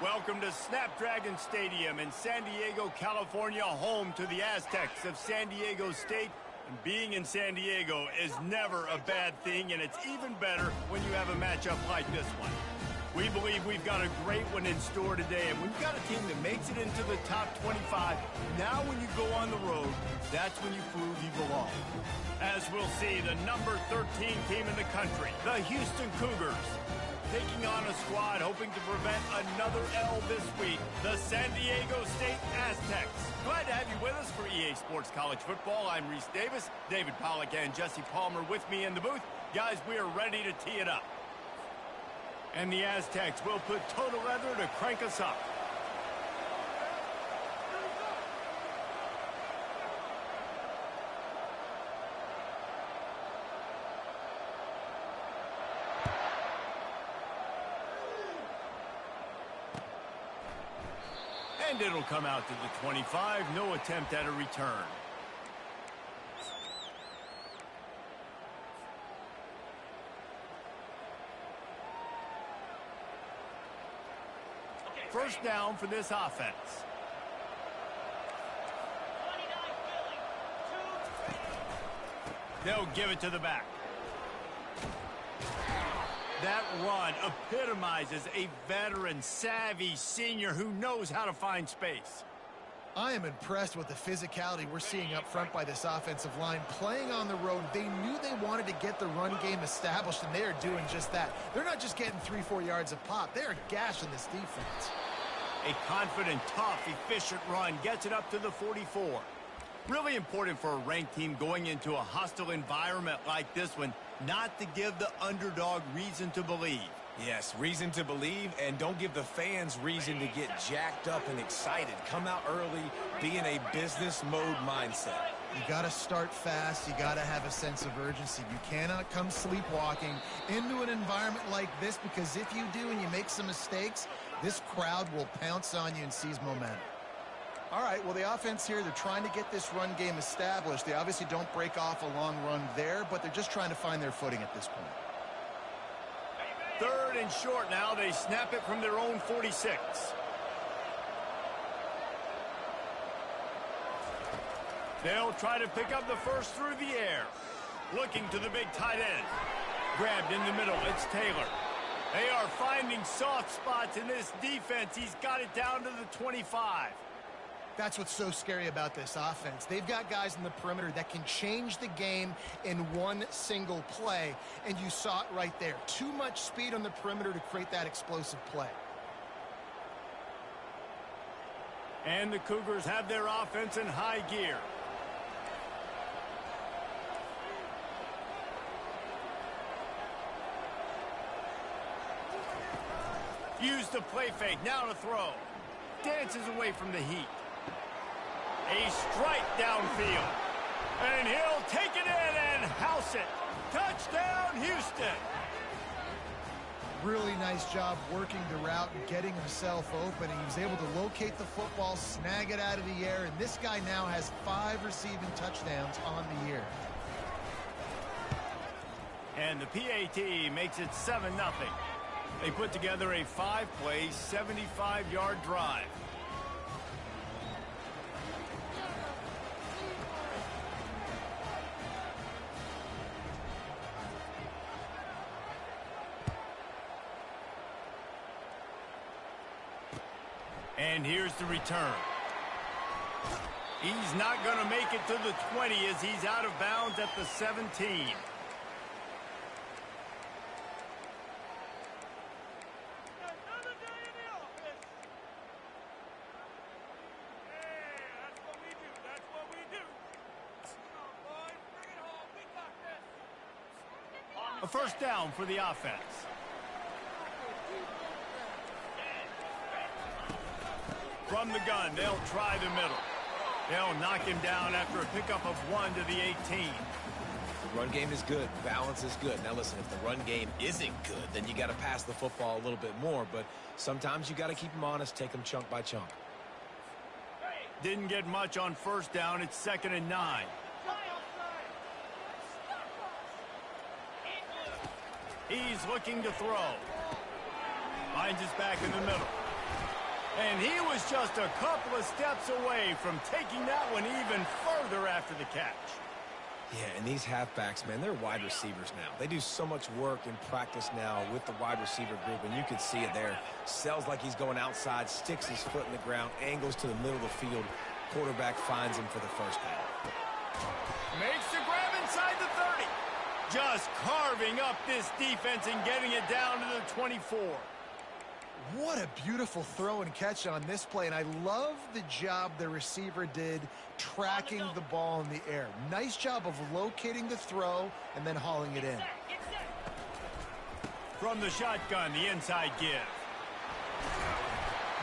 Welcome to Snapdragon Stadium in San Diego, California, home to the Aztecs of San Diego State. And being in San Diego is never a bad thing, and it's even better when you have a matchup like this one. We believe we've got a great one in store today, and we've got a team that makes it into the top 25. Now when you go on the road, that's when you prove you belong. As we'll see, the number 13 team in the country, the Houston Cougars, taking on a squad hoping to prevent another L this week, the San Diego State Aztecs. Glad to have you with us for EA Sports College Football. I'm Reese Davis, David Pollack and Jesse Palmer with me in the booth. Guys, we are ready to tee it up. And the Aztecs will put total leather to crank us up. And it'll come out to the 25. No attempt at a return. First down for this offense. They'll give it to the back. That run epitomizes a veteran, savvy senior who knows how to find space. I am impressed with the physicality we're seeing up front by this offensive line. Playing on the road, they knew they wanted to get the run game established, and they are doing just that. They're not just getting 3-4 yards a pop. They are gashing this defense. A confident, tough, efficient run gets it up to the 44. Really important for a ranked team going into a hostile environment like this one, not to give the underdog reason to believe. Yes, reason to believe, and don't give the fans reason to get jacked up and excited. Come out early, be in a business mode mindset. You got to start fast. You got to have a sense of urgency. You cannot come sleepwalking into an environment like this, because if you do and you make some mistakes, this crowd will pounce on you and seize momentum. All right, well, the offense here, they're trying to get this run game established. They obviously don't break off a long run there, but they're just trying to find their footing at this point. Third and short now. They snap it from their own 46. They'll try to pick up the first through the air. Looking to the big tight end. Grabbed in the middle. It's Taylor. They are finding soft spots in this defense. He's got it down to the 25. That's what's so scary about this offense. They've got guys in the perimeter that can change the game in one single play, and you saw it right there. Too much speed on the perimeter to create that explosive play. And the Cougars have their offense in high gear. Use the play fake, now to throw. Dances away from the heat. A strike downfield. And he'll take it in and house it. Touchdown, Houston. Really nice job working the route and getting himself open. He was able to locate the football, snag it out of the air, and this guy now has 5 receiving touchdowns on the year. And the PAT makes it 7-0. They put together a 5-play, 75-yard drive. And here's the return. He's not going to make it to the 20 as he's out of bounds at the 17. A first down for the offense. From the gun, they'll try the middle. They'll knock him down after a pickup of 1 to the 18. Run game is good. Balance is good. Now, listen, if the run game isn't good, then you got to pass the football a little bit more. But sometimes you got to keep them honest, take them chunk by chunk. Didn't get much on first down. It's 2nd and 9. He's looking to throw. Finds his back in the middle. And he was just a couple of steps away from taking that one even further after the catch. Yeah, and these halfbacks, man, they're wide receivers now. They do so much work in practice now with the wide receiver group, and you can see it there. Sells like he's going outside, sticks his foot in the ground, angles to the middle of the field. Quarterback finds him for the first down. Makes the grab inside the 30. Just carving up this defense and getting it down to the 24. What a beautiful throw and catch on this play, and I love the job the receiver did tracking the ball in the air. Nice job of locating the throw and then hauling it in. From the shotgun, the inside give.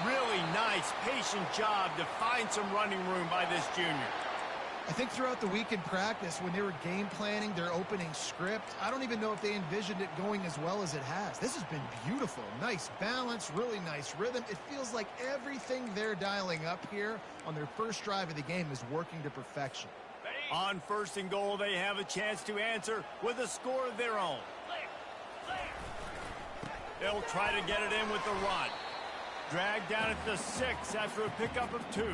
Really nice, patient job to find some running room by this junior. I think throughout the week in practice, when they were game planning their opening script, I don't even know if they envisioned it going as well as it has. This has been beautiful. Nice balance, really nice rhythm. It feels like everything they're dialing up here on their first drive of the game is working to perfection. On 1st and goal, they have a chance to answer with a score of their own. They'll try to get it in with the run. Dragged down at the 6 after a pickup of 2.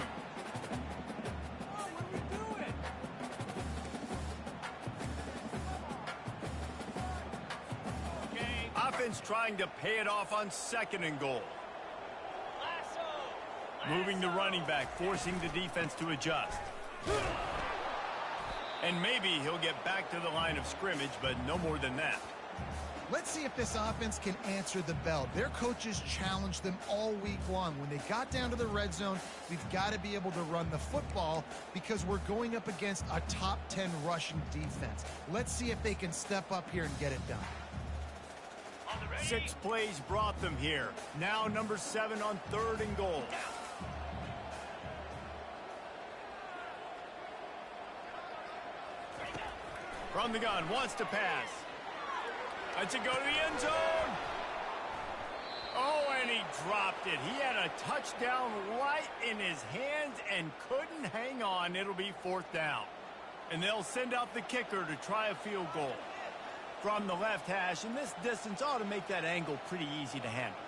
Offense trying to pay it off on 2nd and goal. Moving the running back, forcing the defense to adjust. And maybe he'll get back to the line of scrimmage, but no more than that. Let's see if this offense can answer the bell. Their coaches challenged them all week long. When they got down to the red zone, we've got to be able to run the football because we're going up against a top 10 rushing defense. Let's see if they can step up here and get it done. 6 plays brought them here. Now number 7 on 3rd and goal. From the gun, wants to pass. Lets it go to the end zone. Oh, and he dropped it. He had a touchdown right in his hands and couldn't hang on. It'll be 4th down. And they'll send out the kicker to try a field goal. From the left hash, and this distance ought to make that angle pretty easy to handle.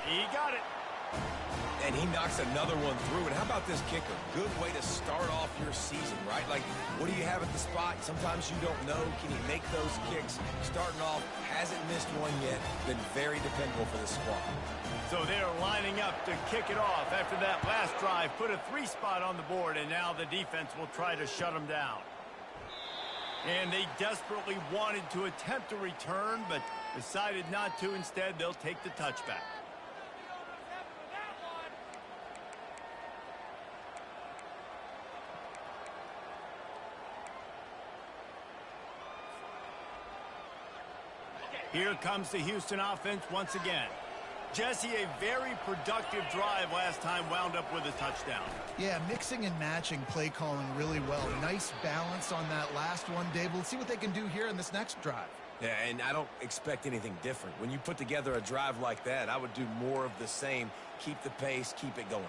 He got it. And he knocks another one through. And how about this kicker? Good way to start off your season, right? Like, what do you have at the spot? Sometimes you don't know. Can he make those kicks? Starting off, hasn't missed one yet. Been very dependable for the squad. So they're lining up to kick it off after that last drive. Put a 3 spot on the board, and now the defense will try to shut them down. And they desperately wanted to attempt a return, but decided not to. Instead, they'll take the touchback. Here comes the Houston offense once again. Jesse, a very productive drive last time, wound up with a touchdown. Yeah, mixing and matching play calling really well. Nice balance on that last one, Dave. We'll see what they can do here in this next drive. Yeah, and I don't expect anything different. When you put together a drive like that, I would do more of the same. Keep the pace, keep it going.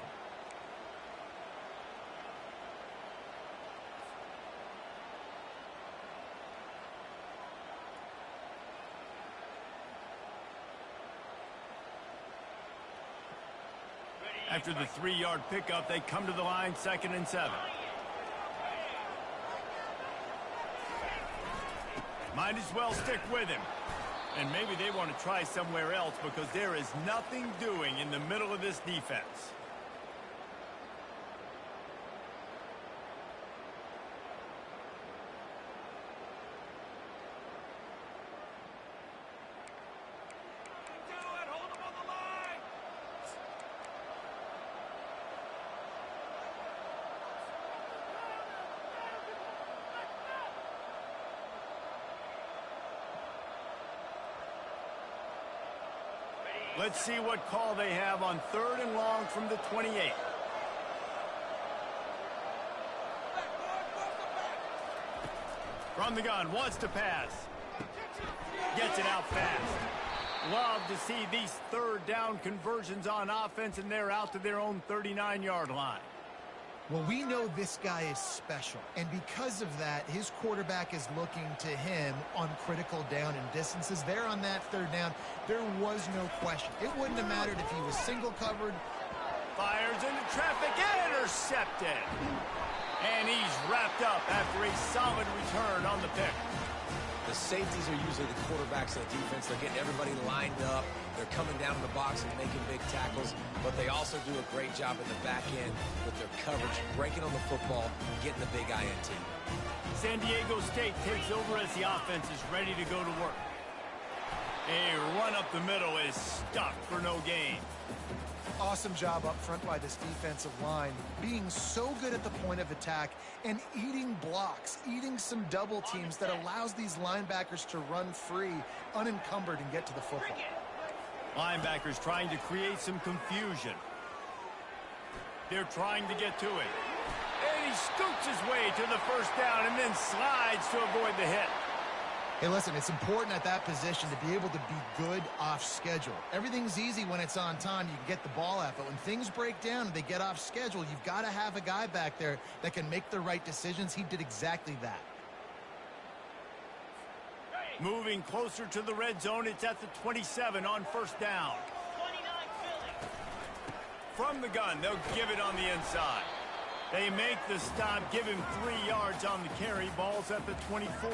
After the 3-yard pickup, they come to the line, 2nd and 7. Might as well stick with him. And maybe they want to try somewhere else because there is nothing doing in the middle of this defense. Let's see what call they have on 3rd and long from the 28. From the gun, wants to pass. Gets it out fast. Love to see these 3rd down conversions on offense, and they're out to their own 39-yard line. Well, we know this guy is special, and because of that, his quarterback is looking to him on critical down and distances. There on that third down, there was no question. It wouldn't have mattered if he was single covered. Fires into traffic, intercepted. And he's wrapped up after a solid return on the pick. The safeties are usually the quarterbacks of the defense. They're getting everybody lined up. They're coming down in the box and making big tackles, but they also do a great job in the back end with their coverage, breaking on the football, getting the big INT. San Diego State takes over as the offense is ready to go to work. A run up the middle is stopped for no gain. Awesome job up front by this defensive line, being so good at the point of attack and eating blocks, eating some double teams that allows these linebackers to run free, unencumbered, and get to the football. Linebackers trying to create some confusion. They're trying to get to it. And he scoots his way to the first down and then slides to avoid the hit. Hey, listen, it's important at that position to be able to be good off schedule. Everything's easy when it's on time. You can get the ball out. But when things break down and they get off schedule, you've got to have a guy back there that can make the right decisions. He did exactly that. Moving closer to the red zone, it's at the 27 on first down. From the gun, they'll give it on the inside. They make the stop, give him 3 yards on the carry. Ball's at the 24.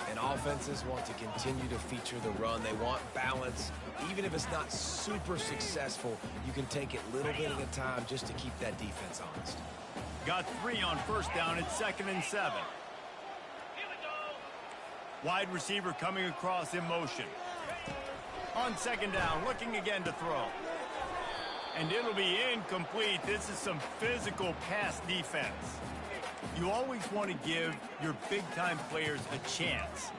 And offenses want to continue to feature the run. They want balance. Even if it's not super successful, you can take it little bit at a time just to keep that defense honest. Got 3 on first down. It's 2nd and 7. Wide receiver coming across in motion. On 2nd down, looking again to throw. And it'll be incomplete. This is some physical pass defense. You always want to give your big-time players a chance.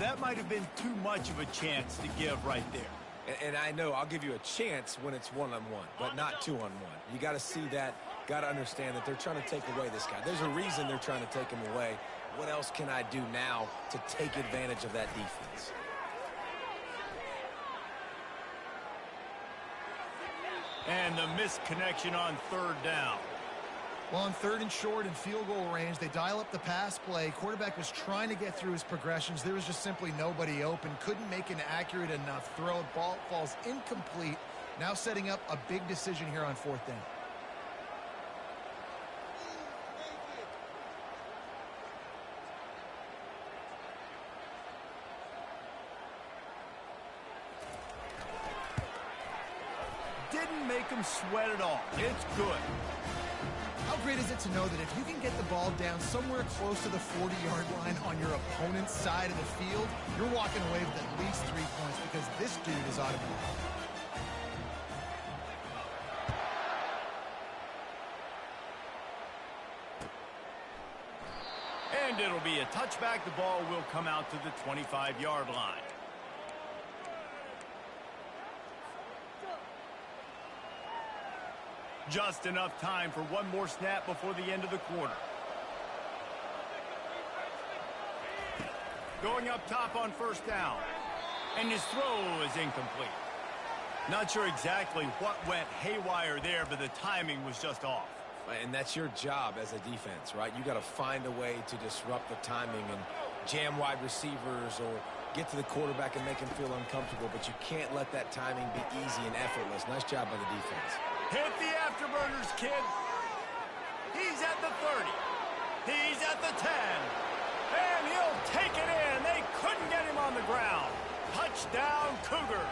That might have been too much of a chance to give right there. And I know I'll give you a chance when it's one-on-one, but not two-on-one. You got to see that, got to understand that they're trying to take away this guy. There's a reason they're trying to take him away. What else can I do now to take advantage of that defense? And the missed connection on 3rd down. Well, on 3rd and short and field goal range, they dial up the pass play. Quarterback was trying to get through his progressions. There was just simply nobody open. Couldn't make an accurate enough throw. Ball falls incomplete. Now setting up a big decision here on 4th down. Didn't make him sweat at all. It's good. How great is it to know that if you can get the ball down somewhere close to the 40-yard line on your opponent's side of the field, you're walking away with at least 3 points because this dude is automatic. And it'll be a touchback. The ball will come out to the 25-yard line. Just enough time for one more snap before the end of the quarter. Going up top on 1st down. And his throw is incomplete. Not sure exactly what went haywire there, but the timing was just off. And that's your job as a defense, right? You got to find a way to disrupt the timing and jam wide receivers or get to the quarterback and make him feel uncomfortable, but you can't let that timing be easy and effortless. Nice job by the defense. Hit the afterburners, kid. He's at the 30. He's at the 10. And he'll take it in. They couldn't get him on the ground. Touchdown, Cougars.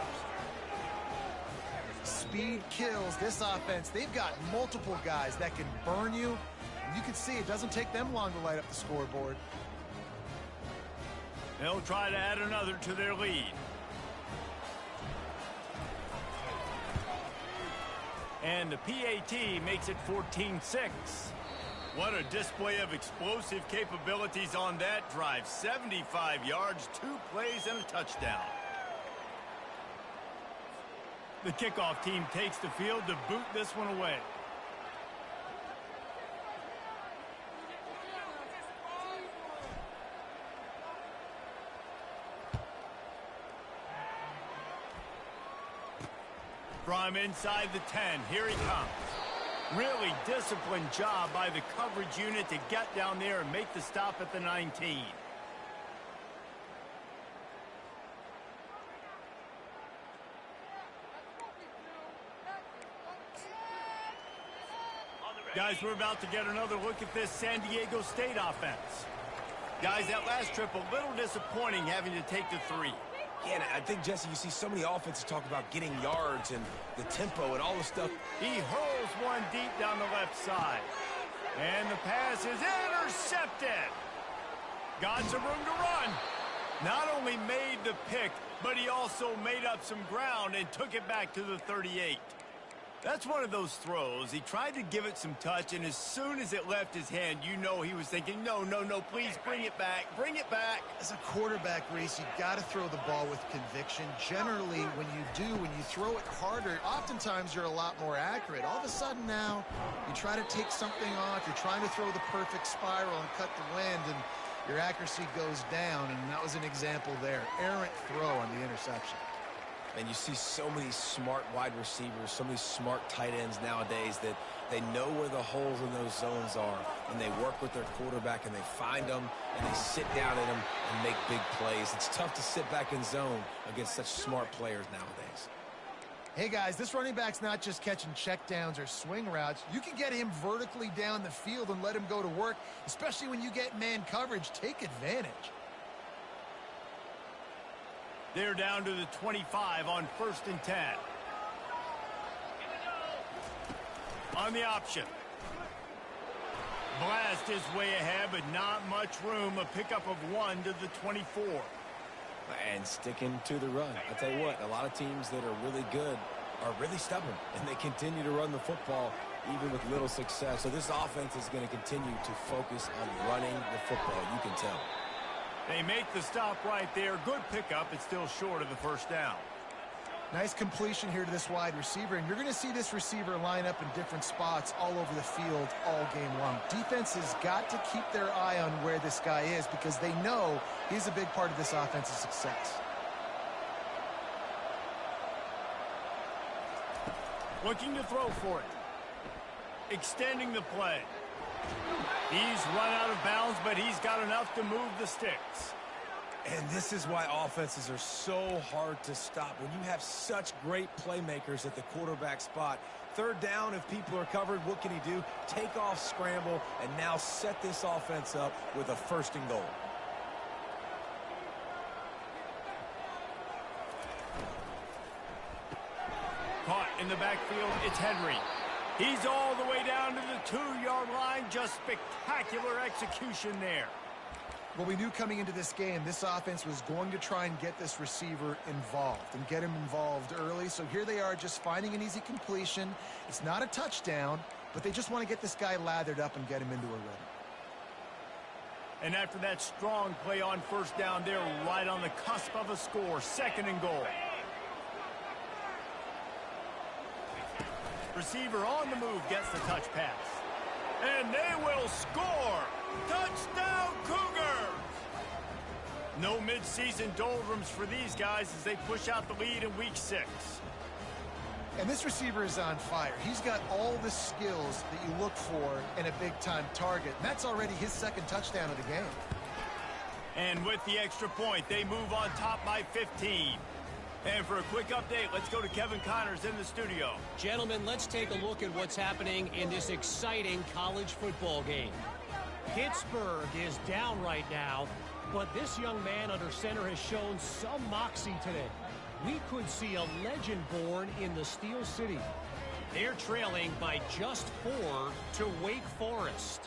Speed kills this offense. They've got multiple guys that can burn you. You can see it doesn't take them long to light up the scoreboard. They'll try to add another to their lead. And the PAT makes it 14-6. What a display of explosive capabilities on that drive. 75 yards, 2 plays, and a touchdown. The kickoff team takes the field to boot this one away. From inside the 10, here he comes. Really disciplined job by the coverage unit to get down there and make the stop at the 19. Guys, we're about to get another look at this San Diego State offense. Guys, that last trip a little disappointing having to take the 3. Yeah, and I think, Jesse, you see so many offenses talk about getting yards and the tempo and all the stuff. He hurls one deep down the left side. And the pass is intercepted. Got some room to run. Not only made the pick, but he also made up some ground and took it back to the 38. That's one of those throws. He tried to give it some touch, and as soon as it left his hand, you know he was thinking, no, no, no, please bring it back, bring it back. As a quarterback, Reese, you've got to throw the ball with conviction. Generally, when you throw it harder, oftentimes you're a lot more accurate. All of a sudden now, you try to take something off, you're trying to throw the perfect spiral and cut the wind, and your accuracy goes down, and that was an example there. Errant throw on the interception. And you see so many smart wide receivers, so many smart tight ends nowadays that they know where the holes in those zones are, and they work with their quarterback, and they find them, and they sit down in them and make big plays. It's tough to sit back in zone against such smart players nowadays. Hey, guys, this running back's not just catching checkdowns or swing routes. You can get him vertically down the field and let him go to work, especially when you get man coverage. Take advantage. They're down to the 25 on 1st and 10. On the option. Blast is way ahead, but not much room. A pickup of 1 to the 24. And sticking to the run. I tell you what, a lot of teams that are really good are really stubborn, and they continue to run the football even with little success. So this offense is going to continue to focus on running the football. You can tell. They make the stop right there. Good pickup. It's still short of the first down. Nice completion here to this wide receiver, and you're going to see this receiver line up in different spots all over the field all game long. Defense has got to keep their eye on where this guy is because they know he's a big part of this offense's success. Looking to throw for it. Extending the play. He's run out of bounds, but he's got enough to move the sticks. And this is why offenses are so hard to stop. When you have such great playmakers at the quarterback spot, 3rd down, if people are covered, what can he do? Take off, scramble, and now set this offense up with a 1st and goal. Caught in the backfield, it's Henry. He's all the way down to the 2-yard line. Just spectacular execution there. Well, we knew coming into this game, this offense was going to try and get this receiver involved and get him involved early. So here they are just finding an easy completion. It's not a touchdown, but they just want to get this guy lathered up and get him into a rhythm. And after that strong play on 1st down, they're right on the cusp of a score. 2nd and goal. Receiver on the move gets the touch pass. And they will score! Touchdown Cougars! No midseason doldrums for these guys as they push out the lead in week 6. And this receiver is on fire. He's got all the skills that you look for in a big-time target. And that's already his 2nd touchdown of the game. And with the extra point, they move on top by 15. And for a quick update, let's go to Kevin Connors in the studio. Gentlemen, let's take a look at what's happening in this exciting college football game. Pittsburgh is down right now, but this young man under center has shown some moxie today. We could see a legend born in the Steel City. They're trailing by just 4 to Wake Forest.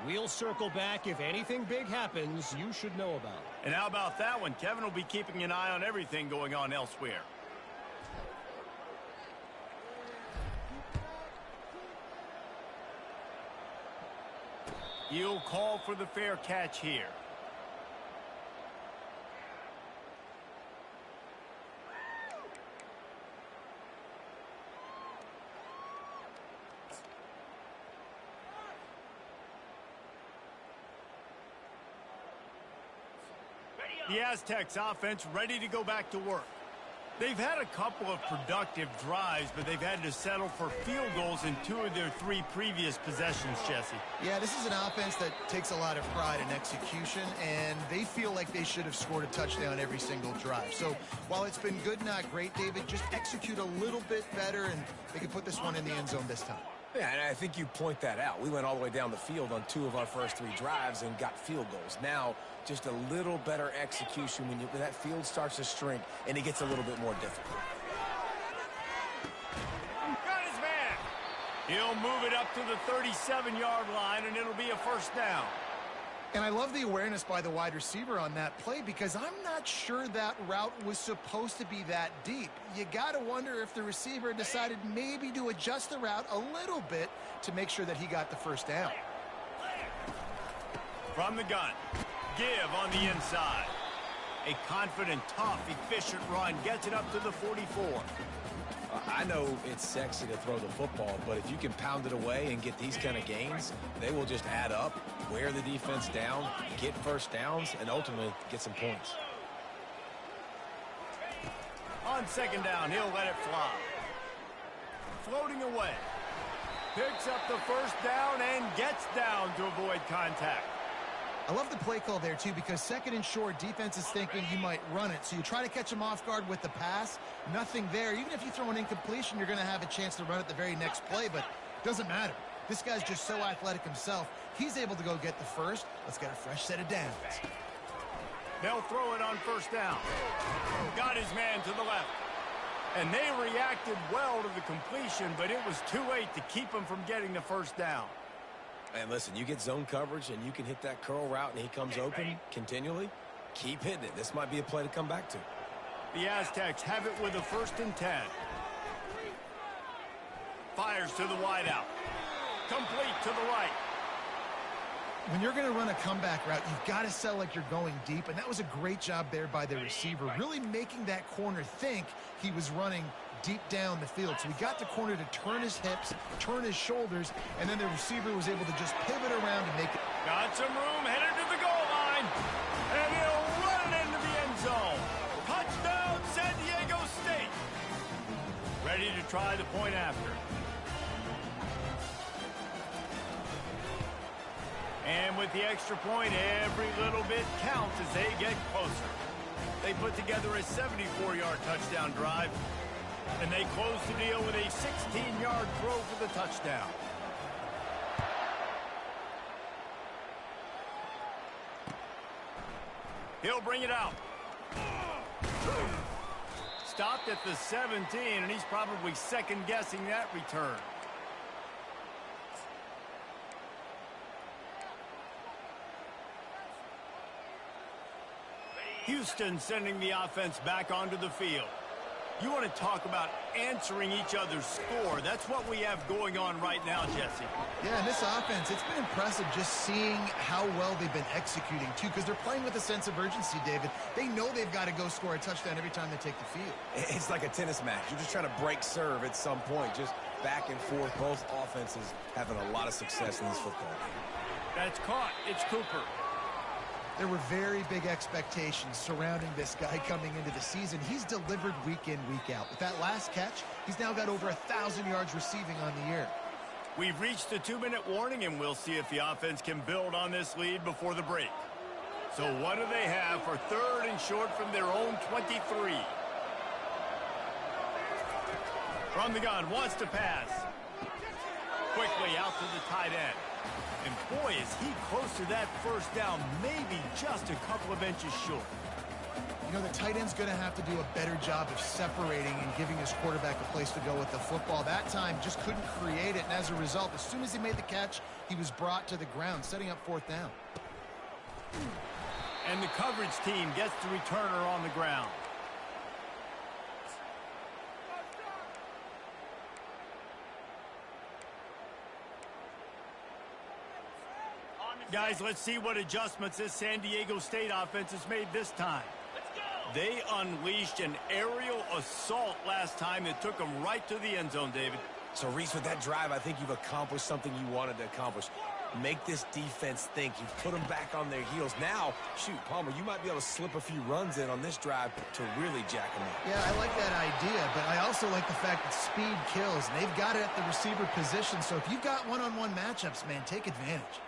We'll circle back if anything big happens you should know about. And how about that one? Kevin will be keeping an eye on everything going on elsewhere. You'll call for the fair catch here. The Aztecs offense ready to go back to work. They've had a couple of productive drives, but they've had to settle for field goals in 2 of their 3 previous possessions, Jesse. Yeah, this is an offense that takes a lot of pride in execution, and they feel like they should have scored a touchdown every single drive. So while it's been good, not great, David, just execute a little bit better, and they can put this one in the end zone this time. Yeah, and I think you point that out. We went all the way down the field on 2 of our first 3 drives and got field goals. Now, just a little better execution when that field starts to shrink and it gets a little bit more difficult. Got his man. He'll move it up to the 37-yard line, and it'll be a first down. And I love the awareness by the wide receiver on that play because I'm not sure that route was supposed to be that deep. You got to wonder if the receiver decided maybe to adjust the route a little bit to make sure that he got the first down. From the gun, give on the inside. A confident, tough, efficient run gets it up to the 44. I know it's sexy to throw the football, but if you can pound it away and get these kind of gains, they will just add up, wear the defense down, get first downs, and ultimately get some points. On second down, he'll let it fly. Floating away. Picks up the first down and gets down to avoid contact. I love the play call there, too, because second and short, defense is thinking you might run it. So you try to catch them off guard with the pass. Nothing there. Even if you throw an incompletion, you're going to have a chance to run it the very next play, but it doesn't matter. This guy's just so athletic himself. He's able to go get the first. Let's get a fresh set of downs. They'll throw it on first down. Got his man to the left. And they reacted well to the completion, but it was too late to keep him from getting the first down. And listen, you get zone coverage and you can hit that curl route and he comes open continually. Keep hitting it. This might be a play to come back to. The Aztecs have it with a 1st and 10. Fires to the wideout. Complete to the right. When you're going to run a comeback route, you've got to sell like you're going deep, and that was a great job there by the receiver, really making that corner think he was running deep down the field. So he got the corner to turn his hips, turn his shoulders, and then the receiver was able to just pivot around and make it. Got some room, headed to the goal line, and he'll run it into the end zone. Touchdown, San Diego State. Ready to try the point after. And with the extra point, every little bit counts as they get closer. They put together a 74-yard touchdown drive, and they close the deal with a 16-yard throw for the touchdown. He'll bring it out. Stopped at the 17, and he's probably second-guessing that return. Houston sending the offense back onto the field. You want to talk about answering each other's score. That's what we have going on right now, Jesse. Yeah, and this offense, it's been impressive just seeing how well they've been executing, too, because they're playing with a sense of urgency, David. They know they've got to go score a touchdown every time they take the field. It's like a tennis match. You're just trying to break serve at some point, just back and forth. Both offenses having a lot of success in this football game. That's caught. It's Cooper. There were very big expectations surrounding this guy coming into the season. He's delivered week in, week out. With that last catch, he's now got over 1,000 yards receiving on the year. We've reached the 2-minute warning, and we'll see if the offense can build on this lead before the break. So what do they have for 3rd and short from their own 23? From the gun, wants to pass. Quickly out to the tight end. And boy, is he close to that first down, maybe just a couple of inches short. You know, the tight end's going to have to do a better job of separating and giving his quarterback a place to go with the football. That time just couldn't create it, and as a result, as soon as he made the catch, he was brought to the ground, setting up 4th down. And the coverage team gets the returner on the ground. Guys, let's see what adjustments this San Diego State offense has made this time. They unleashed an aerial assault last time that took them right to the end zone, David. So, Reese, with that drive, I think you've accomplished something you wanted to accomplish. make this defense think. You put them back on their heels. Now, shoot, Palmer, you might be able to slip a few runs in on this drive to really jack them up. Yeah, I like that idea, but I also like the fact that speed kills. And they've got it at the receiver position, so if you've got one-on-one matchups, man, take advantage.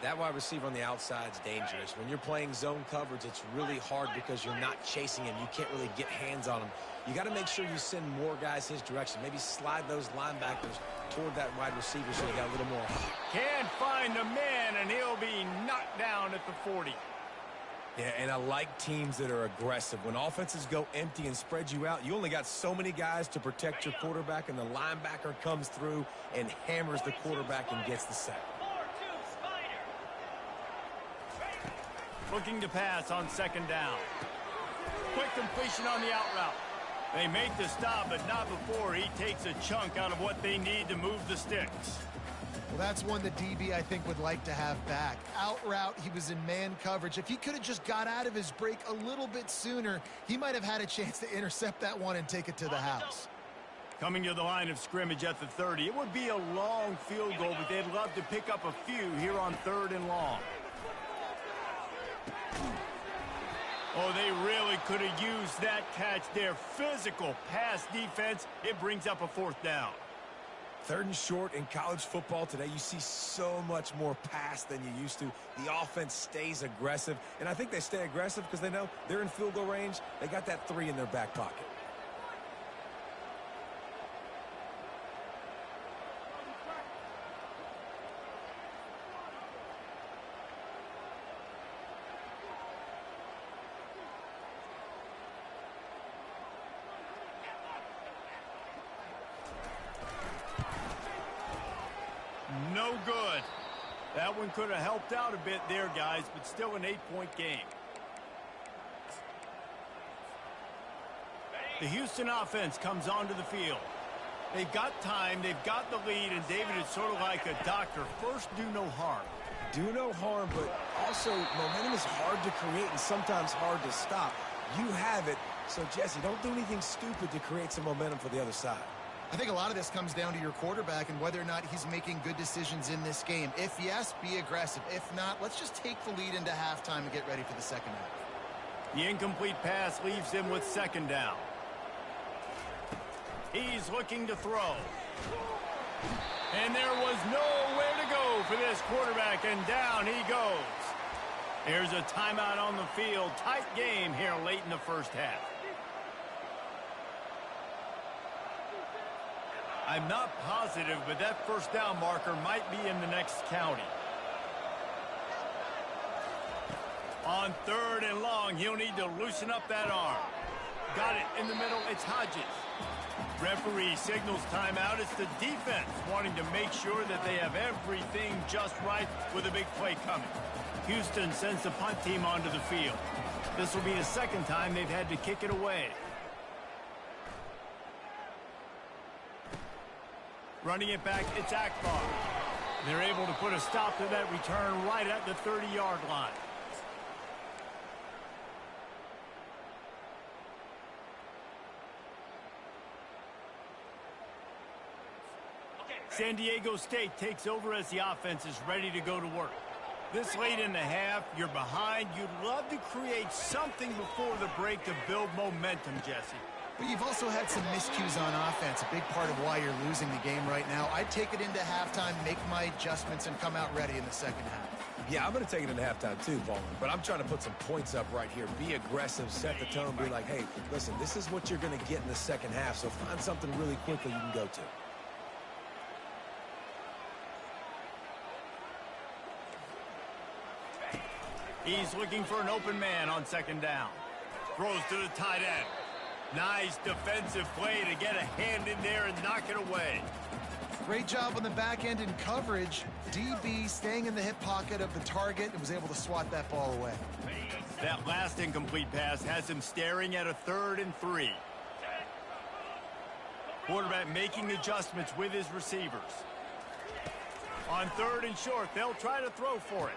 That wide receiver on the outside is dangerous. When you're playing zone coverage, it's really hard because you're not chasing him. You can't really get hands on him. You got to make sure you send more guys his direction. Maybe slide those linebackers toward that wide receiver so you got a little more. Can't find the man, and he'll be knocked down at the 40. Yeah, and I like teams that are aggressive. When offenses go empty and spread you out, you only got so many guys to protect your quarterback, and the linebacker comes through and hammers the quarterback and gets the sack. Looking to pass on second down. Quick completion on the out route. They make the stop, but not before he takes a chunk out of what they need to move the sticks. Well, that's one the DB, I think, would like to have back. Out route, he was in man coverage. If he could have just got out of his break a little bit sooner, he might have had a chance to intercept that one and take it to the house. Coming to the line of scrimmage at the 30. It would be a long field goal, but they'd love to pick up a few here on 3rd and long. Oh, they really could have used that catch. Their physical pass defense, it brings up a 4th down. 3rd and short in college football today. You see so much more pass than you used to. The offense stays aggressive, and I think they stay aggressive because they know they're in field goal range. They got that 3 in their back pocket. No good. That one could have helped out a bit there, guys, but still an 8-point game. The Houston offense comes onto the field. They've got time, they've got the lead, and David is sort of like a doctor. First, do no harm. Do no harm, but also momentum is hard to create and sometimes hard to stop. You have it, so Jesse, don't do anything stupid to create some momentum for the other side. I think a lot of this comes down to your quarterback and whether or not he's making good decisions in this game. If yes, be aggressive. If not, let's just take the lead into halftime and get ready for the second half. The incomplete pass leaves him with 2nd down. He's looking to throw. And there was nowhere to go for this quarterback, and down he goes. There's a timeout on the field. Tight game here late in the first half. I'm not positive, but that 1st down marker might be in the next county. On 3rd and long, he'll need to loosen up that arm. Got it in the middle. It's Hodges. Referee signals timeout. It's the defense wanting to make sure that they have everything just right with a big play coming. Houston sends the punt team onto the field. This will be the 2nd time they've had to kick it away. Running it back, it's Akbar. They're able to put a stop to that return right at the 30-yard line. San Diego State takes over as the offense is ready to go to work. This late in the half, you're behind. You'd love to create something before the break to build momentum, Jesse. But you've also had some miscues on offense, a big part of why you're losing the game right now. I'd take it into halftime, make my adjustments, and come out ready in the second half. Yeah, I'm going to take it into halftime too, Palmer. But I'm trying to put some points up right here. Be aggressive, set the tone, be like, hey, listen, this is what you're going to get in the second half, so find something really quickly you can go to. He's looking for an open man on 2nd down. Throws to the tight end. Nice defensive play to get a hand in there and knock it away. Great job on the back end in coverage. DB staying in the hip pocket of the target and was able to swat that ball away. That last incomplete pass has him staring at a 3rd and 3. Quarterback making adjustments with his receivers. On 3rd and short, they'll try to throw for it.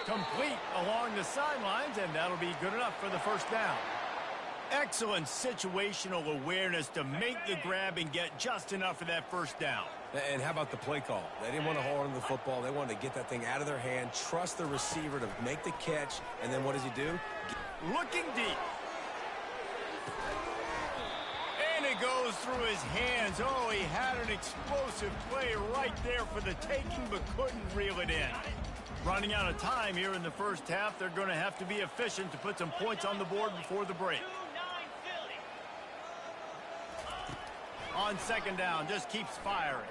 Complete along the sidelines, and that'll be good enough for the 1st down. Excellent situational awareness to make the grab and get just enough for that 1st down. And how about the play call? They didn't want to hold on to the football. They wanted to get that thing out of their hand, trust the receiver to make the catch, and then what does he do? Looking deep. And it goes through his hands. Oh, he had an explosive play right there for the taking, but couldn't reel it in. Running out of time here in the first half. They're going to have to be efficient to put some points on the board before the break. On second down, just keeps firing.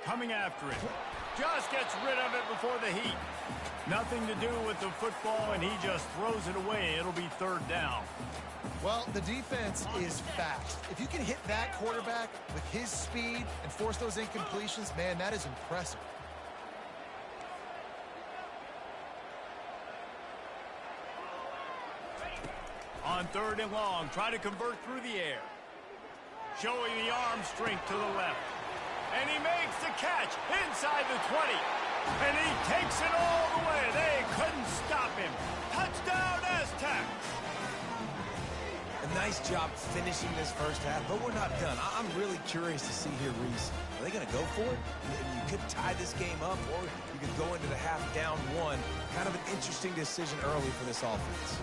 Coming after it. Just gets rid of it before the heat. Nothing to do with the football, and he just throws it away. It'll be third down. Well, the defense is fast. If you can hit that quarterback with his speed and force those incompletions, man, that is impressive. On third and long, try to convert through the air. Showing the arm strength to the left. And he makes the catch inside the 20. And he takes it all the way. They couldn't stop him. Touchdown, Aztecs. A nice job finishing this first half, but we're not done. I'm really curious to see here, Reese. Are they going to go for it? You could tie this game up, or you could go into the half down one. Kind of an interesting decision early for this offense.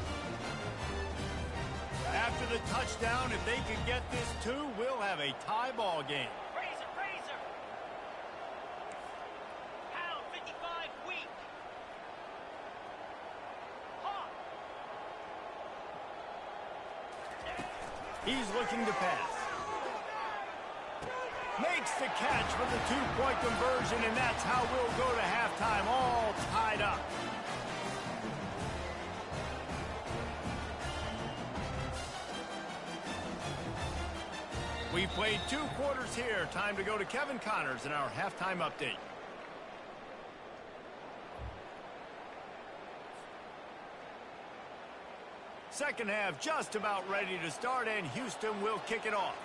After the touchdown, if they could get this too, we'll have a tie ball game. Razor. Pound 55 weak. Hawk. He's looking to pass. Makes the catch for the two-point conversion, and that's how we'll go to halftime, all tied up. We've played 2 quarters here. Time to go to Kevin Connors in our halftime update. Second half just about ready to start, and Houston will kick it off.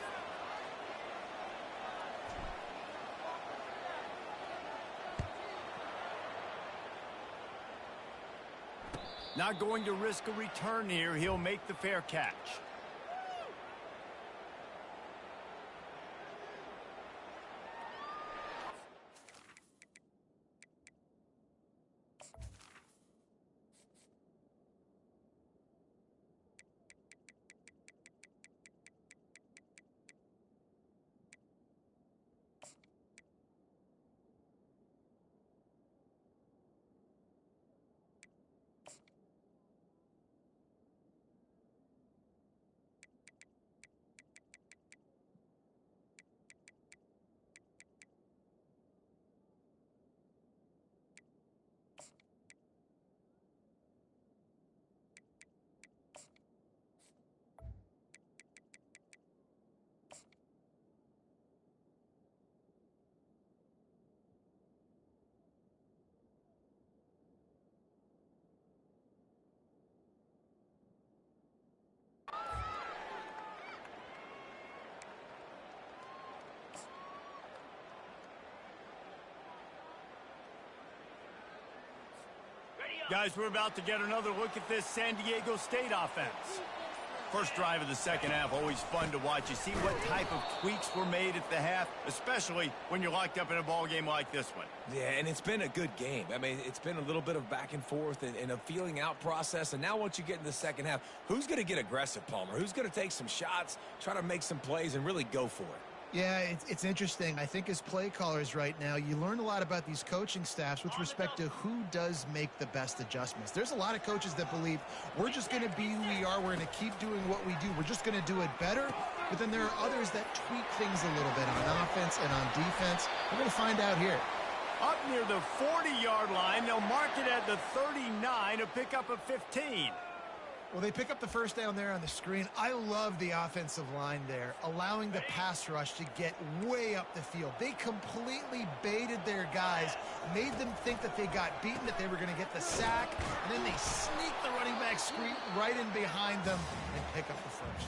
Not going to risk a return here. He'll make the fair catch. Guys, we're about to get another look at this San Diego State offense. First drive of the second half, always fun to watch. You see what type of tweaks were made at the half, especially when you're locked up in a ball game like this one. Yeah, and it's been a good game. I mean, it's been a little bit of back and forth and a feeling out process. And now once you get in the second half, who's going to get aggressive, Palmer? Who's going to take some shots, try to make some plays, and really go for it? Yeah, it's interesting. I think as play callers right now, you learn a lot about these coaching staffs with respect to who does make the best adjustments. There's a lot of coaches that believe we're just going to be who we are. We're going to keep doing what we do. We're just going to do it better. But then there are others that tweak things a little bit on offense and on defense. We're going to find out here. Up near the 40-yard line, they'll mark it at the 39, a pickup of 15. Well, they pick up the first down there on the screen. I love the offensive line there, allowing the pass rush to get way up the field. They completely baited their guys, made them think that they got beaten, that they were going to get the sack, and then they sneak the running back screen right in behind them and pick up the first.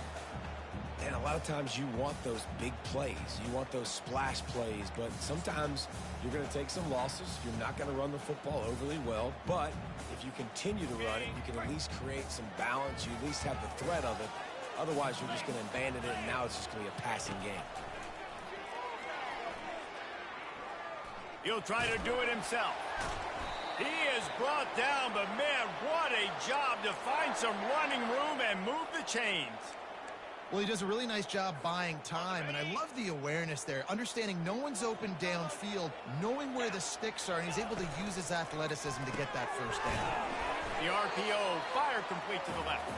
And a lot of times you want those big plays. You want those splash plays, but sometimes you're going to take some losses. You're not going to run the football overly well, but if you continue to run it, you can at least create some balance. You at least have the threat of it. Otherwise, you're just going to abandon it, and now it's just going to be a passing game. He'll try to do it himself. He is brought down, but man, what a job to find some running room and move the chains. Well, he does a really nice job buying time, and I love the awareness there, understanding no one's open downfield, knowing where the sticks are, and he's able to use his athleticism to get that first down. The RPO, fire complete to the left.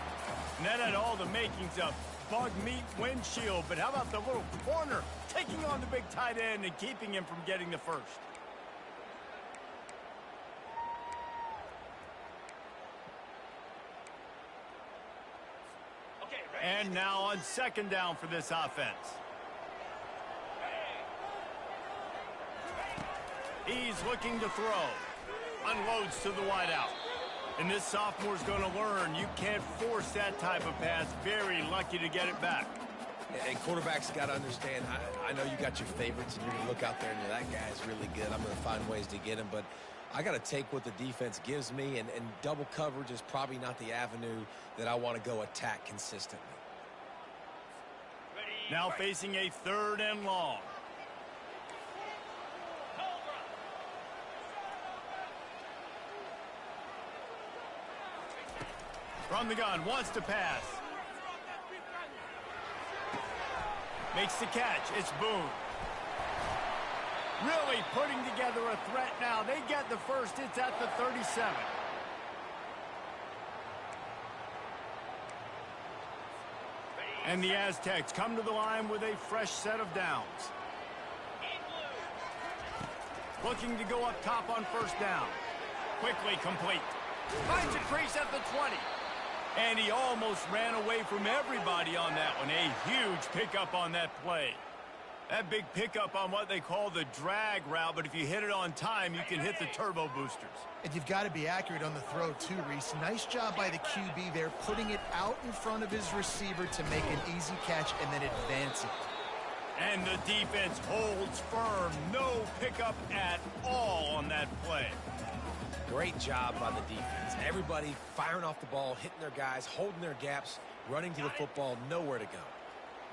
And that had all the makings of bug meat windshield, but how about the little corner taking on the big tight end and keeping him from getting the first? And now on second down for this offense. He's looking to throw. Unloads to the wideout. And this sophomore's going to learn you can't force that type of pass. Very lucky to get it back. And quarterbacks got to understand, I know you got your favorites, and you're going to look out there and you're, that guy's really good. I'm going to find ways to get him, but I got to take what the defense gives me, and double coverage is probably not the avenue that I want to go attack consistently. Now facing a 3rd and long. From the gun, wants to pass. Makes the catch. It's Boone. Really putting together a threat now. They get the first. It's at the 37. And the Aztecs come to the line with a fresh set of downs. Looking to go up top on first down. Quickly complete. Finds a crease at the 20. And he almost ran away from everybody on that one. A huge pickup on that play. That big pickup on what they call the drag route, but if you hit it on time, you can hit the turbo boosters. And you've got to be accurate on the throw, too, Reese. Nice job by the QB there, putting it out in front of his receiver to make an easy catch and then advance it. And the defense holds firm. No pickup at all on that play. Great job by the defense. Everybody firing off the ball, hitting their guys, holding their gaps, running to the football, nowhere to go.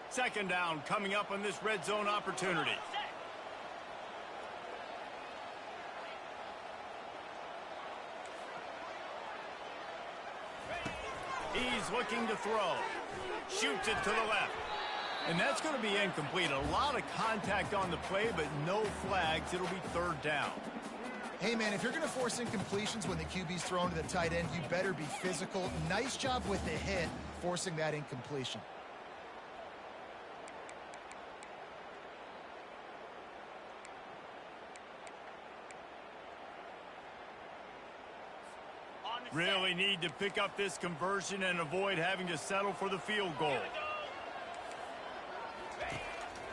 Second down coming up on this red zone opportunity. He's looking to throw. Shoots it to the left. And that's going to be incomplete. A lot of contact on the play, but no flags. It'll be 3rd down. Hey, man, if you're going to force incompletions when the QB's thrown to the tight end, you better be physical. Nice job with the hit, forcing that incompletion. Really need to pick up this conversion and avoid having to settle for the field goal.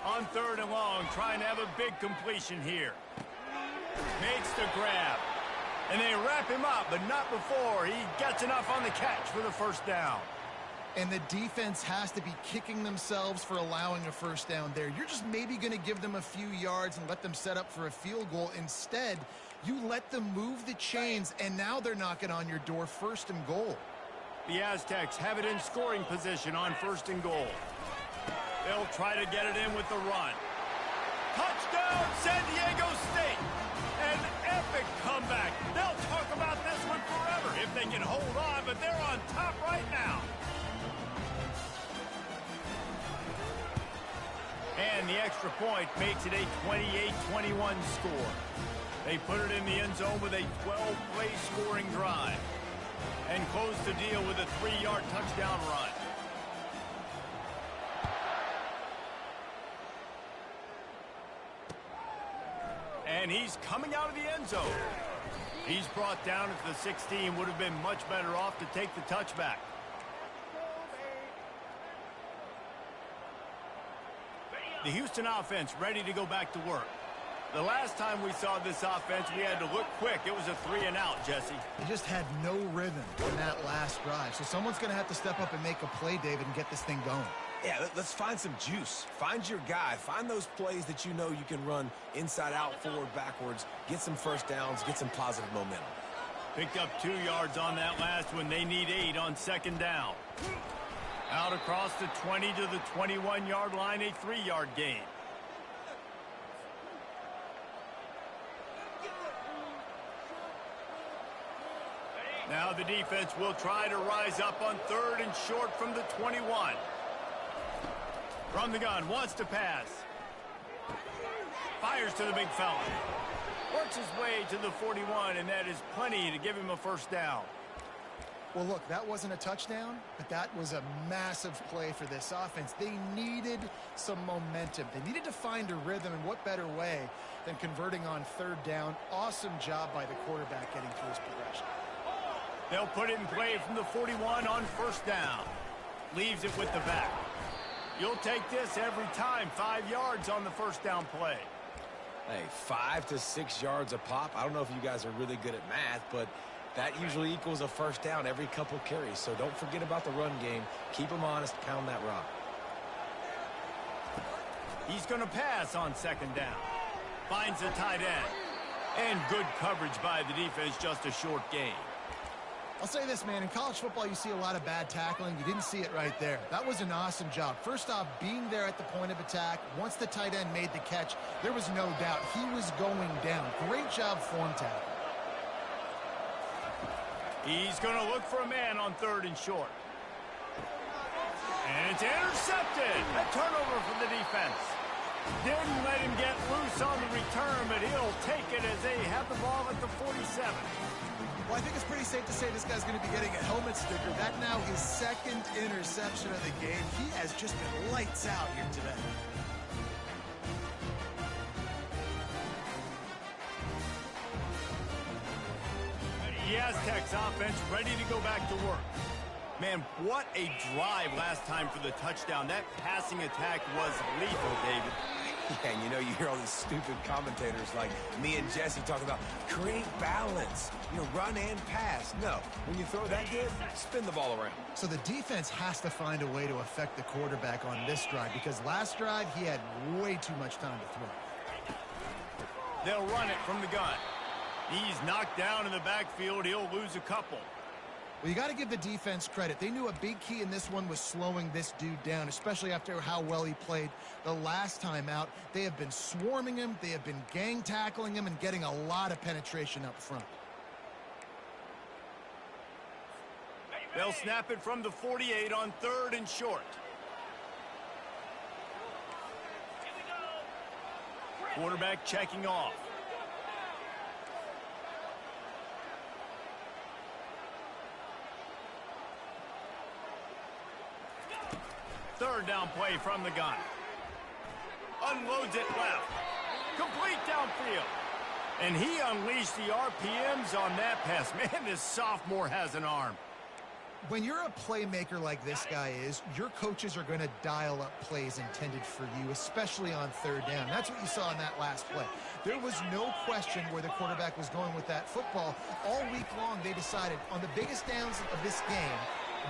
On 3rd and long, trying to have a big completion here. Makes the grab. And they wrap him up, but not before he gets enough on the catch for the first down. And the defense has to be kicking themselves for allowing a first down there. You're just maybe going to give them a few yards and let them set up for a field goal. Instead, you let them move the chains, and now they're knocking on your door 1st and goal. The Aztecs have it in scoring position on 1st and goal. They'll try to get it in with the run. Touchdown, San Diego State! An epic comeback. They'll talk about this one forever if they can hold on, but they're on top right now. And the extra point makes it a 28-21 score. They put it in the end zone with a 12-play scoring drive and close the deal with a 3-yard touchdown run. And he's coming out of the end zone. He's brought down at the 16. Would have been much better off to take the touchback. The Houston offense ready to go back to work. The last time we saw this offense, we had to look quick. It was a 3-and-out, Jesse. They just had no rhythm in that last drive. So someone's going to have to step up and make a play, David, and get this thing going. Yeah, let's find some juice. Find your guy. Find those plays that you know you can run inside out, forward, backwards. Get some first downs. Get some positive momentum. Picked up 2 yards on that last one. They need 8 on second down. Out across the 20 to the 21-yard line, a 3-yard gain. Now the defense will try to rise up on 3rd and short from the 21. From the gun, wants to pass. Fires to the big fella. Works his way to the 41, and that is plenty to give him a first down. Well, look, that wasn't a touchdown, but that was a massive play for this offense. They needed some momentum. They needed to find a rhythm, and what better way than converting on 3rd down. Awesome job by the quarterback getting through his progression. They'll put it in play from the 41 on 1st down. Leaves it with the back. You'll take this every time. 5 yards on the 1st down play. Hey, 5 to 6 yards a pop. I don't know if you guys are really good at math, but that usually equals a first down every couple carries. So don't forget about the run game. Keep them honest. Pound that rock. He's going to pass on 2nd down. Finds a tight end. And good coverage by the defense, just a short gain. I'll say this, man. In college football, you see a lot of bad tackling. You didn't see it right there. That was an awesome job. First off, being there at the point of attack. Once the tight end made the catch, there was no doubt he was going down. Great job form tackle. He's going to look for a man on 3rd and short. And it's intercepted. A turnover for the defense. Didn't let him get loose on the return, but he'll take it as they have the ball at the 47. Well, I think it's pretty safe to say this guy's going to be getting a helmet sticker. That now his 2nd interception of the game. He has just been lights out here today. The Aztecs offense ready to go back to work. Man, what a drive last time for the touchdown. That passing attack was lethal, David. Yeah, and you know, you hear all these stupid commentators like me and Jesse talking about create balance, run and pass. No, when you throw that good, spin the ball around. So the defense has to find a way to affect the quarterback on this drive because last drive he had way too much time to throw. They'll run it from the gun. He's knocked down in the backfield. He'll lose a couple. Well, you got to give the defense credit. They knew a big key in this one was slowing this dude down, especially after how well he played the last time out. They have been swarming him. They have been gang tackling him and getting a lot of penetration up front. They'll snap it from the 48 on 3rd and short. Quarterback checking off. Third down play from the gun. Unloads it left. Complete downfield. And he unleashed the RPMs on that pass. Man, this sophomore has an arm. When you're a playmaker like this guy is, your coaches are going to dial up plays intended for you, especially on 3rd down. That's what you saw in that last play. There was no question where the quarterback was going with that football. All week long, they decided on the biggest downs of this game,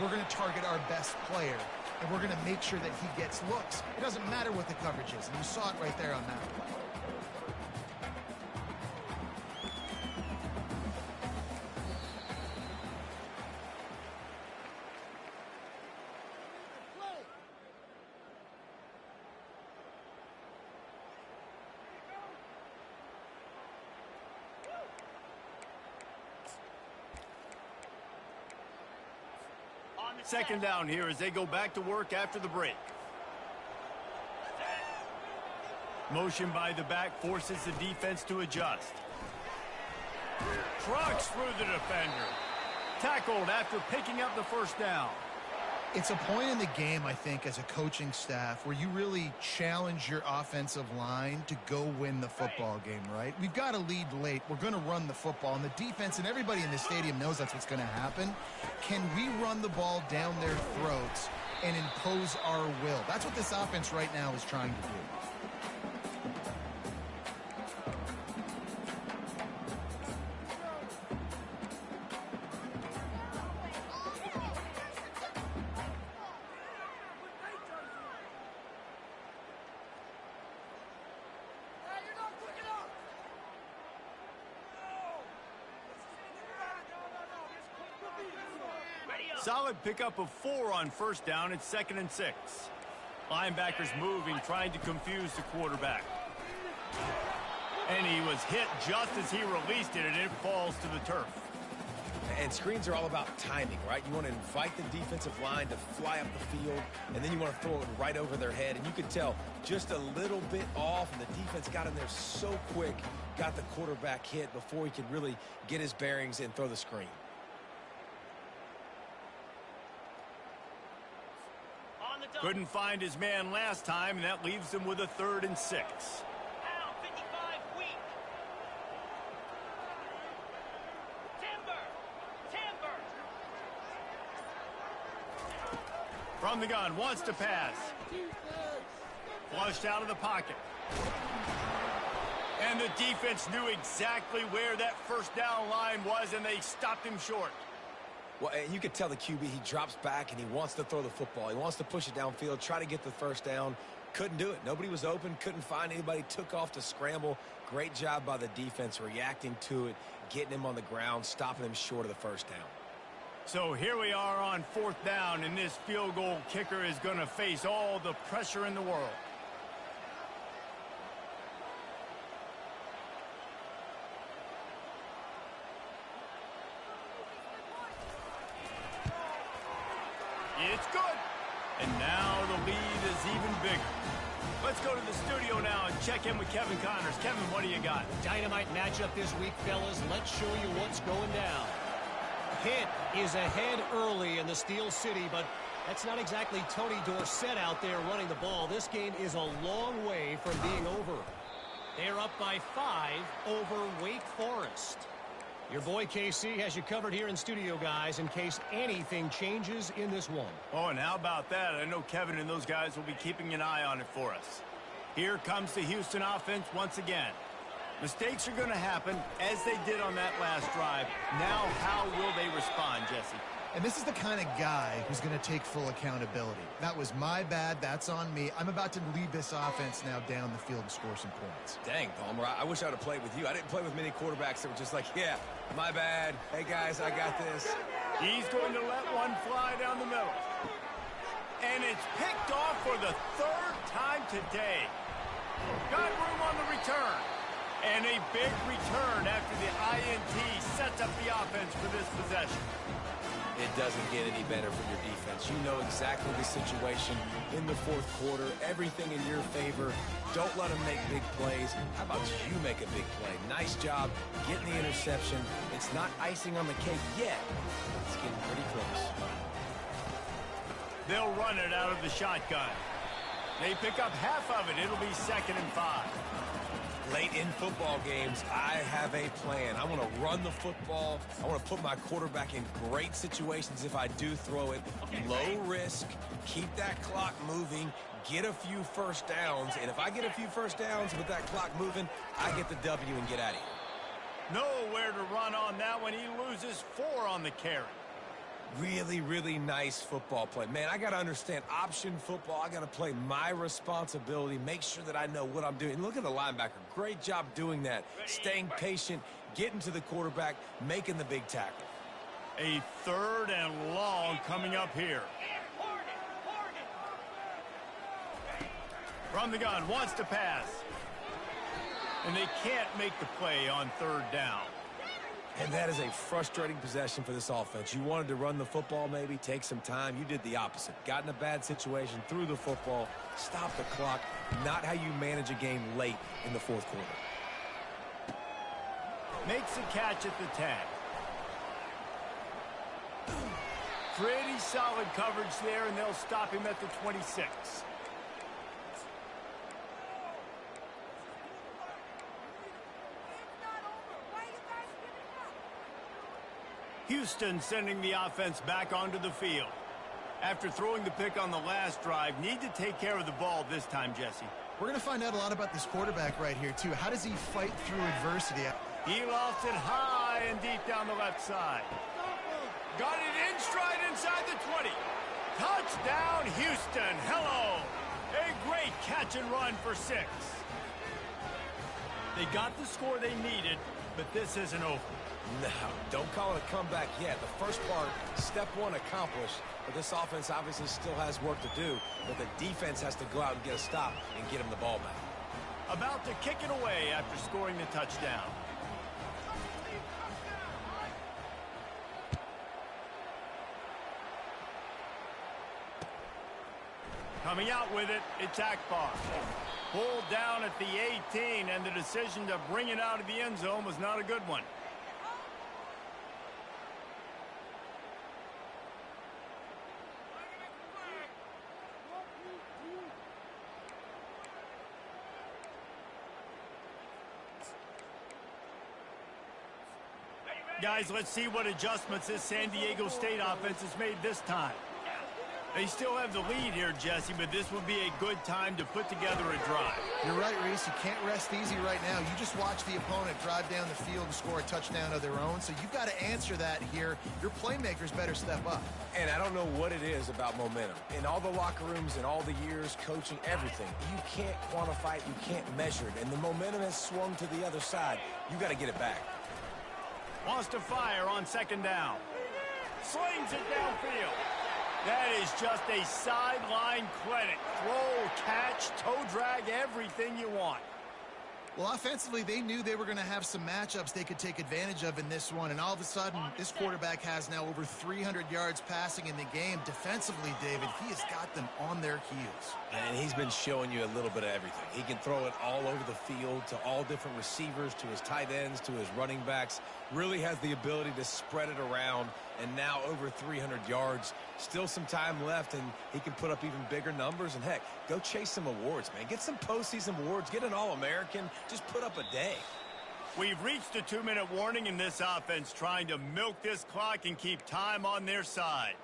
we're going to target our best player. And we're going to make sure that he gets looks. It doesn't matter what the coverage is. And you saw it right there on that one. Second down here as they go back to work after the break. Motion by the back forces the defense to adjust. Trucks through the defender. Tackled after picking up the first down. It's a point in the game, I think, as a coaching staff where you really challenge your offensive line to go win the football game, right? We've got to lead late. We're going to run the football, and the defense and everybody in the stadium knows that's what's going to happen. Can we run the ball down their throats and impose our will? That's what this offense right now is trying to do. Solid pickup of 4 on first down. It's 2nd and 6. Linebackers moving, trying to confuse the quarterback. And he was hit just as he released it, and it falls to the turf. and screens are all about timing, right? You want to invite the defensive line to fly up the field, and then you want to throw it right over their head. And you could tell just a little bit off, and the defense got in there so quick, got the quarterback hit before he could really get his bearings and throw the screen. On the double. Couldn't find his man last time, and that leaves him with a 3rd and 6. Pound 55 weak. Timber. From the gun, wants to pass. Flushed out of the pocket. And the defense knew exactly where that first down line was, and they stopped him short. Well, and you could tell the QB, he drops back and he wants to throw the football. He wants to push it downfield, try to get the first down. Couldn't do it. Nobody was open, couldn't find anybody, took off to scramble. Great job by the defense reacting to it, getting him on the ground, stopping him short of the first down. So here we are on 4th down, and this field goal kicker is going to face all the pressure in the world. It's good. And now the lead is even bigger. Let's go to the studio now and check in with Kevin Connors. Kevin, what do you got? Dynamite matchup this week, fellas. Let's show you what's going down. Pitt is ahead early in the Steel City, but that's not exactly Tony Dorsett out there running the ball. This game is a long way from being over. They're up by 5 over Wake Forest. Your boy KC has you covered here in studio, guys, in case anything changes in this one. Oh, and how about that? I know Kevin and those guys will be keeping an eye on it for us. Here comes the Houston offense once again. Mistakes are going to happen, as they did on that last drive. Now, how will they respond, Jesse? And this is the kind of guy who's going to take full accountability. That was my bad. That's on me. I'm about to lead this offense now down the field and score some points. Dang, Palmer, I wish I would have played with you. I didn't play with many quarterbacks that were just like, yeah, my bad. Hey, guys, I got this. He's going to let one fly down the middle. And it's picked off for the 3rd time today. Got room on the return. And a big return after the INT sets up the offense for this possession. It doesn't get any better for your defense. You know exactly the situation in the 4th quarter. Everything in your favor. Don't let them make big plays. How about you make a big play? Nice job getting the interception. It's not icing on the cake yet. It's getting pretty close. They'll run it out of the shotgun. They pick up half of it. It'll be 2nd and 5. Late in football games, I have a plan. I want to run the football. I want to put my quarterback in great situations if I do throw it. Low risk, keep that clock moving, get a few first downs. And if I get a few first downs with that clock moving, I get the W and get out of here. Nowhere to run on that one. He loses 4 on the carry. Really, really nice football play. Man, I got to understand option football. I got to play my responsibility, make sure that I know what I'm doing. Look at the linebacker. Great job doing that. Staying patient, getting to the quarterback, making the big tackle. A 3rd and long coming up here. From the gun, wants to pass. And they can't make the play on 3rd down. And that is a frustrating possession for this offense. You wanted to run the football, maybe take some time. You did the opposite. Got in a bad situation, threw the football, stopped the clock. Not how you manage a game late in the 4th quarter. Makes a catch at the 10. Pretty solid coverage there, and they'll stop him at the 26. Houston sending the offense back onto the field. After throwing the pick on the last drive, need to take care of the ball this time, Jesse. We're going to find out a lot about this quarterback right here, too. How does he fight through adversity? He lost it high and deep down the left side. Got it in stride inside the 20. Touchdown, Houston. Hello. A great catch and run for 6. They got the score they needed, but this isn't over. No, don't call it a comeback yet. The first part, step 1 accomplished, but this offense obviously still has work to do, but the defense has to go out and get a stop and get him the ball back. About to kick it away after scoring the touchdown. Coming out with it, it's Akbar. Pulled down at the 18, and the decision to bring it out of the end zone was not a good one. Guys, let's see what adjustments this San Diego State offense has made this time. They still have the lead here, Jesse, but this would be a good time to put together a drive. You're right, Reese. You can't rest easy right now. You just watch the opponent drive down the field and score a touchdown of their own, so you've got to answer that here. Your playmakers better step up. And I don't know what it is about momentum. In all the locker rooms, in all the years, coaching, everything, you can't quantify it, you can't measure it, and the momentum has swung to the other side. You got to get it back. Wants to fire on second down. Slings it downfield. That is just a sideline credit. Throw, catch, toe drag, everything you want. Well, offensively, they knew they were going to have some matchups they could take advantage of in this one, and all of a sudden, this quarterback has now over 300 yards passing in the game. Defensively, David, he has got them on their heels. And he's been showing you a little bit of everything. He can throw it all over the field to all different receivers, to his tight ends, to his running backs. Really has the ability to spread it around, and now over 300 yards. Still some time left, and he can put up even bigger numbers. And, heck, go chase some awards, man. Get some postseason awards. Get an All-American. Just put up a day. We've reached a 2-minute warning in this offense, trying to milk this clock and keep time on their side.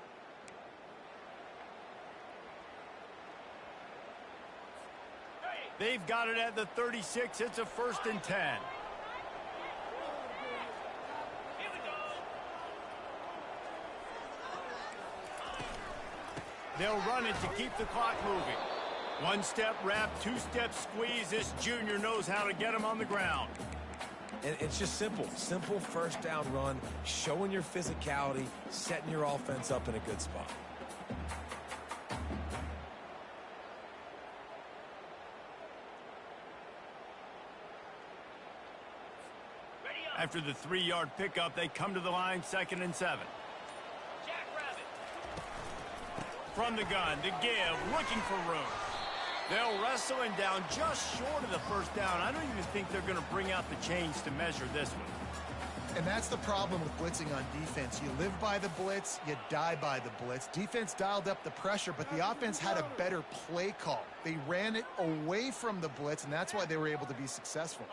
They've got it at the 36. It's a 1st and 10. They'll run it to keep the clock moving. One-step wrap, two-step squeeze. This junior knows how to get him on the ground. And it's just simple. Simple first down run, showing your physicality, setting your offense up in a good spot. After the 3-yard pickup, they come to the line, 2nd and 7. From the gun, to give, looking for room. They'll wrestle him down just short of the 1st down. I don't even think they're going to bring out the chains to measure this one. And that's the problem with blitzing on defense. You live by the blitz, you die by the blitz. Defense dialed up the pressure, but the offense had a better play call. They ran it away from the blitz, and that's why they were able to be successful.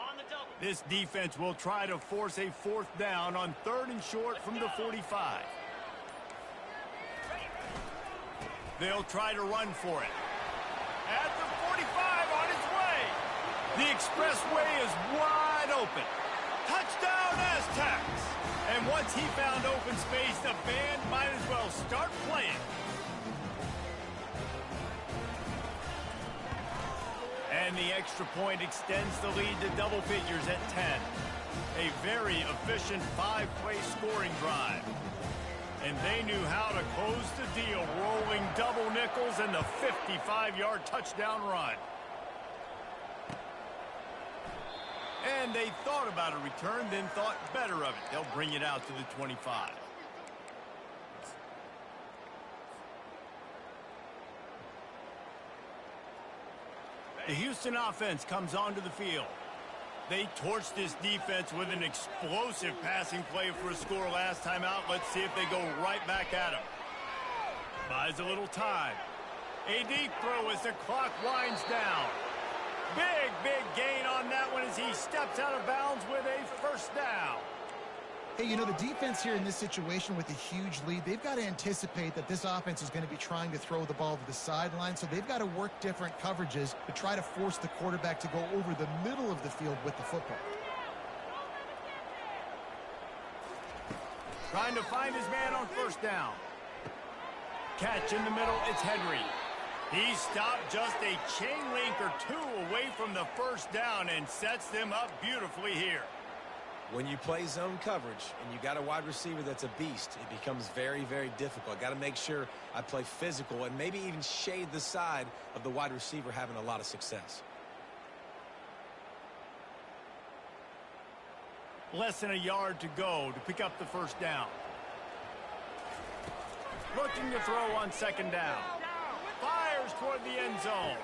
This defense will try to force a 4th down on 3rd and short from the 45. They'll try to run for it. At the 45, on its way. The expressway is wide open. Touchdown, Aztecs! And once he found open space, the band might as well start playing. And the extra point extends the lead to double figures at 10. A very efficient 5-play scoring drive. And they knew how to close the deal, rolling double nickels and the 55-yard touchdown run. And they thought about a return, then thought better of it. They'll bring it out to the 25. The Houston offense comes onto the field. They torched this defense with an explosive passing play for a score last time out. Let's see if they go right back at him. Buys a little time. A deep throw as the clock winds down. Big gain on that one as he steps out of bounds with a 1st down. Hey, you know, the defense here in this situation with a huge lead, they've got to anticipate that this offense is going to be trying to throw the ball to the sideline, so they've got to work different coverages to try to force the quarterback to go over the middle of the field with the football. Trying to find his man on 1st down. Catch in the middle, it's Henry. He stopped just a chain link or 2 away from the 1st down and sets them up beautifully here. When you play zone coverage and you got a wide receiver that's a beast, it becomes very, very difficult. Got to make sure I play physical and maybe even shade the side of the wide receiver having a lot of success. Less than a yard to go to pick up the 1st down. Looking to throw on 2nd down. Fires fires toward the end zone.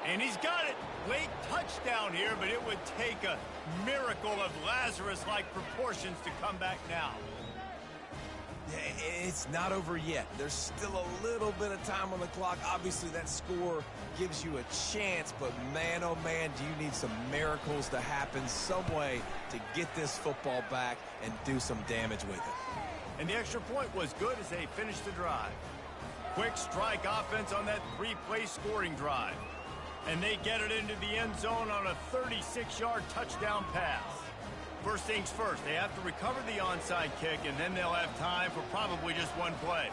And he's got it. Late touchdown here, but it would take a miracle of Lazarus-like proportions to come back now. It's not over yet. There's still a little bit of time on the clock. Obviously, that score gives you a chance, but man, oh man, do you need some miracles to happen some way to get this football back and do some damage with it. And the extra point was good as they finished the drive. Quick strike offense on that three-play scoring drive. And they get it into the end zone on a 36-yard touchdown pass. First things first, they have to recover the onside kick, and then they'll have time for probably just one play.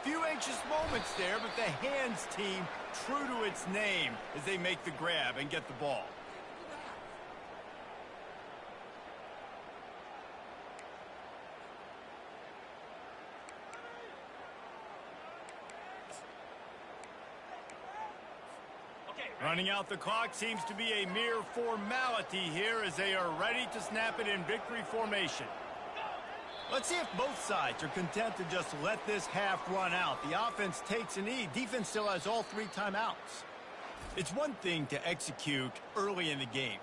Few anxious moments there, but the hands team true to its name as they make the grab and get the ball. Running out the clock seems to be a mere formality here as they are ready to snap it in victory formation. Let's see if both sides are content to just let this half run out. The offense takes a knee. Defense still has all 3 timeouts. It's one thing to execute early in the game.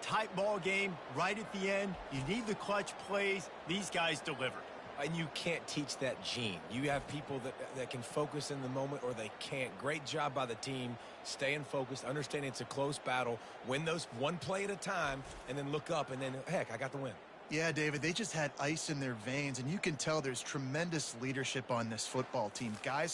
Tight ball game, right at the end. You need the clutch plays. These guys delivered. And you can't teach that gene. You have people that can focus in the moment or they can't. Great job by the team, staying focused, understanding it's a close battle, win those one play at a time, and then look up, and then, heck, I got the win. Yeah, David, they just had ice in their veins, and you can tell there's tremendous leadership on this football team. Guys